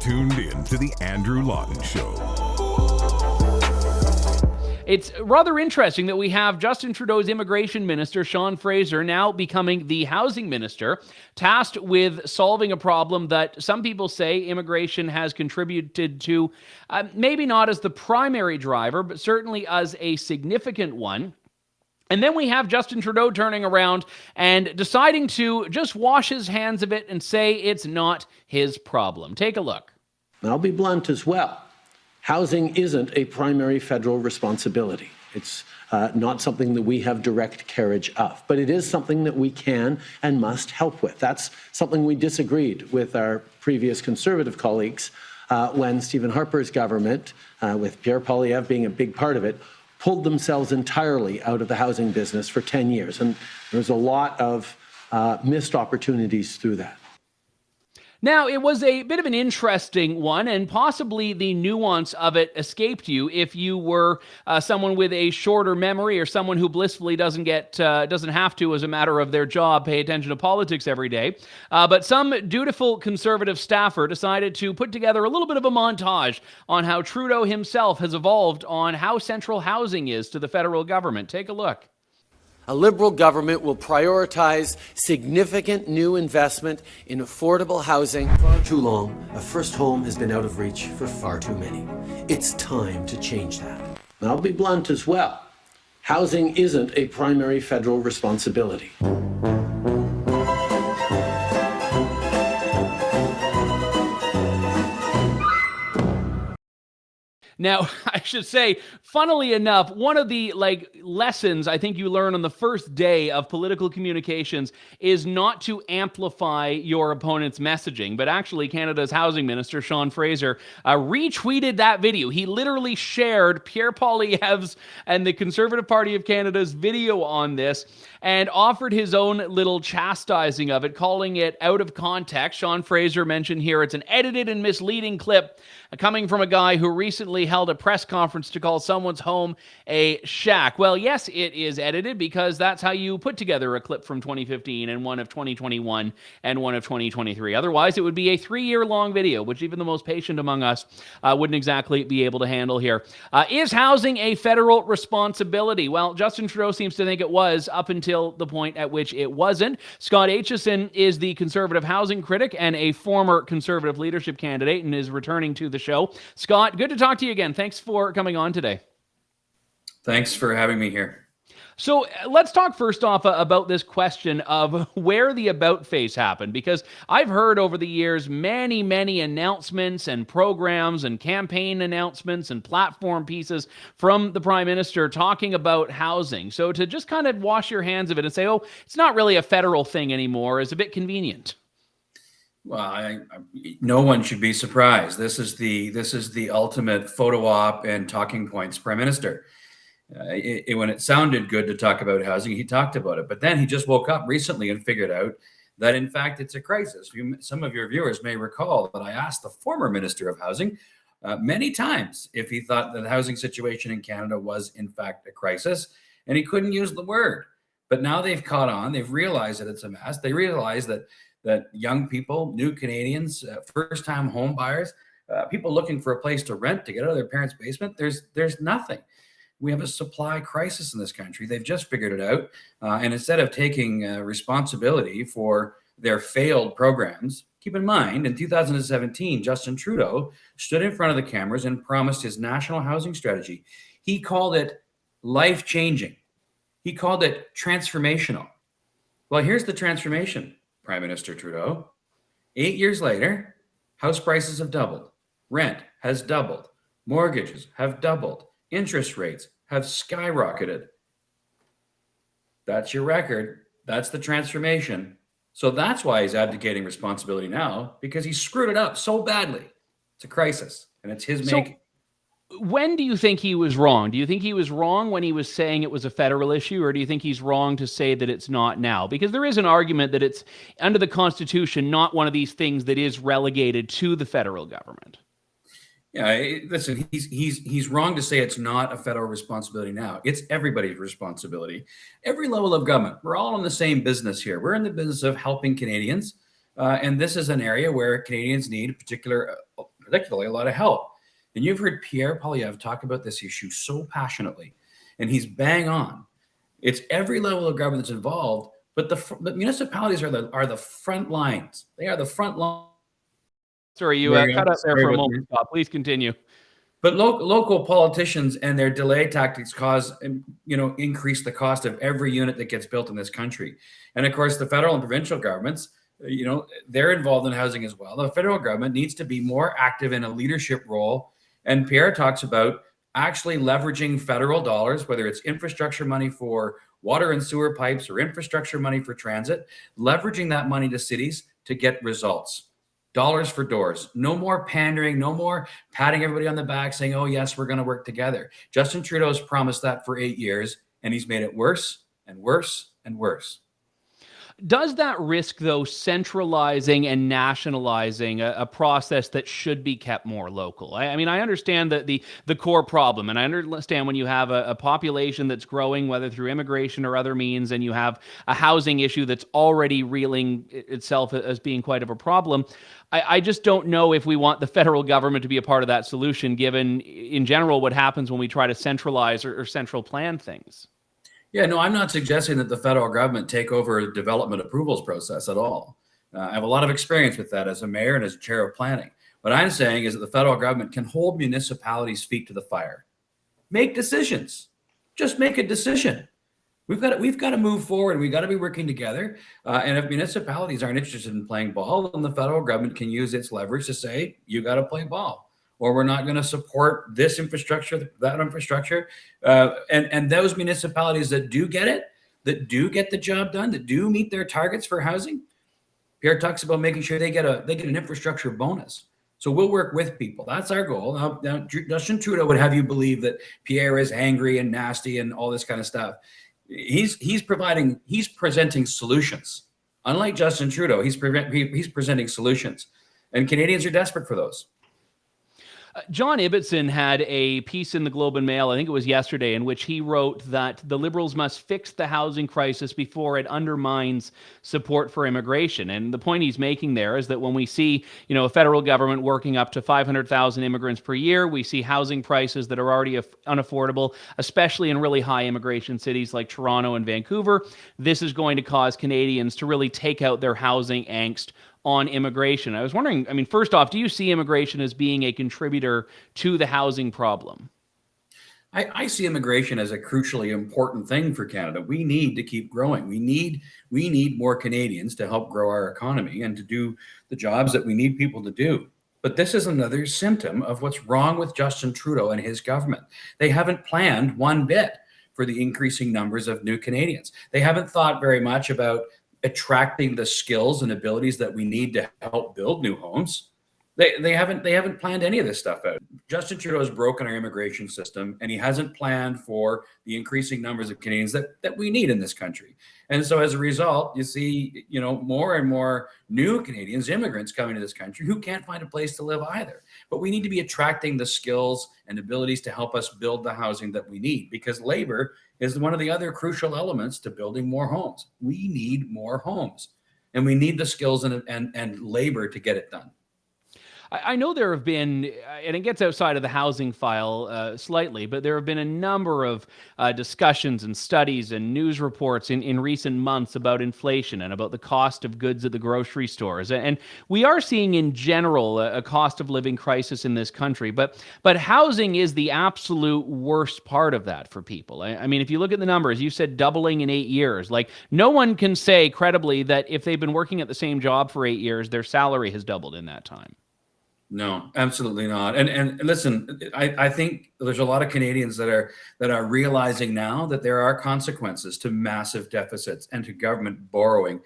tuned in to The Andrew Lawton Show. It's rather interesting that we have Justin Trudeau's immigration minister, Sean Fraser, now becoming the housing minister, tasked with solving a problem that some people say immigration has contributed to, maybe not as the primary driver, but certainly as a significant one. And then we have Justin Trudeau turning around and deciding to just wash his hands of it and say it's not his problem. Take a look. I'll be blunt as well. Housing isn't a primary federal responsibility. It's not something that we have direct carriage of, but it is something that we can and must help with. That's something we disagreed with our previous Conservative colleagues when Stephen Harper's government, with Pierre Poilievre being a big part of it, pulled themselves entirely out of the housing business for 10 years. And there's a lot of missed opportunities through that. Now, it was a bit of an interesting one, and possibly the nuance of it escaped you if you were someone with a shorter memory or someone who blissfully doesn't have to, as a matter of their job, pay attention to politics every day. But some dutiful Conservative staffer decided to put together a little bit of a montage on how Trudeau himself has evolved on how central housing is to the federal government. Take a look. A Liberal government will prioritize significant new investment in affordable housing. For far too long, a first home has been out of reach for far too many. It's time to change that. I'll be blunt as well. Housing isn't a primary federal responsibility. Now, I should say, funnily enough, one of the lessons I think you learn on the first day of political communications is not to amplify your opponent's messaging. But actually, Canada's housing minister, Sean Fraser, retweeted that video. He literally shared Pierre Poilievre's and the Conservative Party of Canada's video on this and offered his own little chastising of it, calling it out of context. Sean Fraser mentioned here it's an edited and misleading clip coming from a guy who recently held a press conference to call someone's home a shack. Well, yes, it is edited because that's how you put together a clip from 2015 and one of 2021 and one of 2023. Otherwise, it would be a 3-year-long video, which even the most patient among us wouldn't exactly be able to handle here. Is housing a federal responsibility? Well, Justin Trudeau seems to think it was up until the point at which it wasn't. Scott Aitchison is the Conservative housing critic and a former Conservative leadership candidate and is returning to the show. Scott, good to talk to you again. Thanks for coming on today. Thanks for having me here. So let's talk first off about this question of where the about face happened, because I've heard over the years many, many announcements and programs and campaign announcements and platform pieces from the Prime Minister talking about housing. So to just kind of wash your hands of it and say, oh, it's not really a federal thing anymore is a bit convenient. Well, no one should be surprised. This is the ultimate photo op and talking points Prime Minister. When it sounded good to talk about housing, he talked about it. But then he just woke up recently and figured out that, in fact, it's a crisis. Some of your viewers may recall that I asked the former Minister of Housing many times if he thought that the housing situation in Canada was, in fact, a crisis, and he couldn't use the word. But now they've caught on. They've realized that it's a mess. They realize that young people, new Canadians, first-time home buyers, people looking for a place to rent to get out of their parents' basement, there's nothing. We have a supply crisis in this country. They've just figured it out. And instead of taking responsibility for their failed programs, keep in mind, in 2017, Justin Trudeau stood in front of the cameras and promised his national housing strategy. He called it life-changing. He called it transformational. Well, here's the transformation, Prime Minister Trudeau. 8 years later, house prices have doubled. Rent has doubled. Mortgages have doubled. Interest rates have skyrocketed. That's your record. That's the transformation. So that's why he's abdicating responsibility now, because he screwed it up so badly. It's a crisis, and it's his making. When do you think he was wrong? Do you think he was wrong when he was saying it was a federal issue, or do you think he's wrong to say that it's not now? Because there is an argument that it's, under the Constitution, not one of these things that is relegated to the federal government. Yeah, listen, he's wrong to say it's not a federal responsibility now. It's everybody's responsibility. Every level of government, we're all in the same business here. We're in the business of helping Canadians. And this is an area where Canadians need particularly a lot of help. And you've heard Pierre Poilievre talk about this issue so passionately, and he's bang on. It's every level of government that's involved, but the municipalities are the front lines. They are the front line. Sorry, you cut out there for a moment, Scott. Please continue. But local politicians and their delay tactics cause, increase the cost of every unit that gets built in this country. And of course, the federal and provincial governments, they're involved in housing as well. The federal government needs to be more active in a leadership role. And Pierre talks about actually leveraging federal dollars, whether it's infrastructure money for water and sewer pipes or infrastructure money for transit, leveraging that money to cities to get results. Dollars for doors. No more pandering, no more patting everybody on the back saying, oh, yes, we're going to work together. Justin Trudeau's promised that for 8 years, and he's made it worse and worse and worse. Does that risk, though, centralizing and nationalizing a process that should be kept more local? I mean, I understand that the core problem, and I understand when you have a population that's growing, whether through immigration or other means, and you have a housing issue that's already reeling itself as being quite of a problem. I just don't know if we want the federal government to be a part of that solution, given, in general, what happens when we try to centralize or central plan things. Yeah, no, I'm not suggesting that the federal government take over a development approvals process at all. I have a lot of experience with that as a mayor and as chair of planning. What I'm saying is that the federal government can hold municipalities' feet to the fire. Make decisions. Just make a decision. We've got to move forward. We've got to be working together. And if municipalities aren't interested in playing ball, then the federal government can use its leverage to say, you got to play ball. Or we're not going to support this infrastructure, that infrastructure. And those municipalities that do get it, that do get the job done, that do meet their targets for housing, Pierre talks about making sure they get an infrastructure bonus. So we'll work with people. That's our goal. Now, Justin Trudeau would have you believe that Pierre is angry and nasty and all this kind of stuff. He's presenting solutions. Unlike Justin Trudeau, he's presenting solutions. And Canadians are desperate for those. John Ibbitson had a piece in the Globe and Mail, I think it was yesterday, in which he wrote that the Liberals must fix the housing crisis before it undermines support for immigration. And the point he's making there is that when we see, a federal government working up to 500,000 immigrants per year, we see housing prices that are already unaffordable, especially in really high immigration cities like Toronto and Vancouver. This is going to cause Canadians to really take out their housing angst on immigration. I was wondering, first off, do you see immigration as being a contributor to the housing problem? I see immigration as a crucially important thing for Canada. We need to keep growing. We need more Canadians to help grow our economy and to do the jobs that we need people to do. But this is another symptom of what's wrong with Justin Trudeau and his government. They haven't planned one bit for the increasing numbers of new Canadians. They haven't thought very much about attracting the skills and abilities that we need to help build new homes. They haven't planned any of this stuff out. Justin Trudeau has broken our immigration system, and he hasn't planned for the increasing numbers of Canadians that we need in this country. And so as a result, you see, more and more new Canadians, immigrants coming to this country who can't find a place to live either. But we need to be attracting the skills and abilities to help us build the housing that we need, because labor is one of the other crucial elements to building more homes. We need more homes, and we need the skills and labor to get it done. I know there have been, and it gets outside of the housing file slightly, but there have been a number of discussions and studies and news reports in recent months about inflation and about the cost of goods at the grocery stores. And we are seeing in general a cost of living crisis in this country, but housing is the absolute worst part of that for people. I mean, if you look at the numbers, you said doubling in 8 years. Like, no one can say credibly that if they've been working at the same job for 8 years, their salary has doubled in that time. No, absolutely not. And listen, I think there's a lot of Canadians that are realizing now that there are consequences to massive deficits and to government borrowing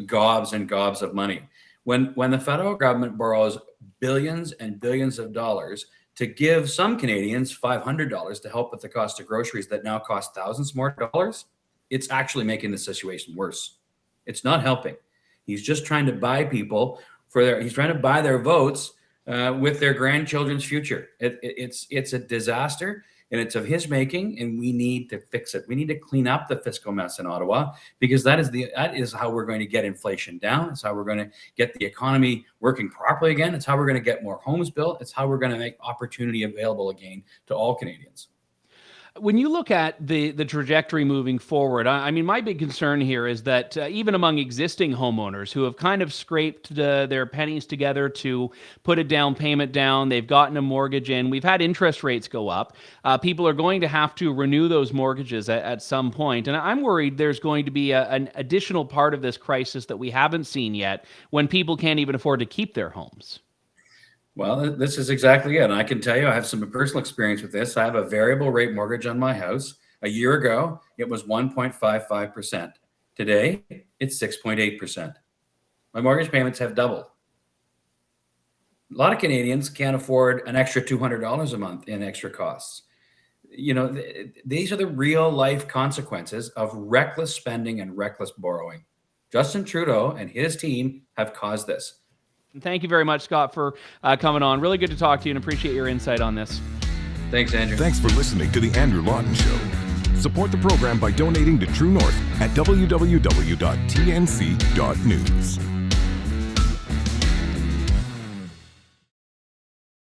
gobs and gobs of money. When the federal government borrows billions and billions of dollars to give some Canadians $500 to help with the cost of groceries that now cost thousands more dollars, it's actually making the situation worse. It's not helping. He's just trying to buy people he's trying to buy their votes with their grandchildren's future. It's a disaster. and it's of his making, and we need to fix it. We need to clean up the fiscal mess in Ottawa, because that is how we're going to get inflation down. It's how we're going to get the economy working properly again. It's how we're going to get more homes built. It's how we're going to make opportunity available again to all Canadians. When you look at the trajectory moving forward, I mean, my big concern here is that even among existing homeowners who have kind of scraped their pennies together to put a down payment down, they've gotten a mortgage in, we've had interest rates go up. People are going to have to renew those mortgages at some point. And I'm worried there's going to be an additional part of this crisis that we haven't seen yet when people can't even afford to keep their homes. Well, this is exactly it. And I can tell you, I have some personal experience with this. I have a variable rate mortgage on my house. A year ago, it was 1.55%. Today, it's 6.8%. My mortgage payments have doubled. A lot of Canadians can't afford an extra $200 a month in extra costs. You know, these are the real life consequences of reckless spending and reckless borrowing. Justin Trudeau and his team have caused this. Thank you very much, Scott, for coming on. Really good to talk to you and appreciate your insight on this. Thanks, Andrew. Thanks for listening to The Andrew Lawton Show. Support the program by donating to True North at www.tnc.news.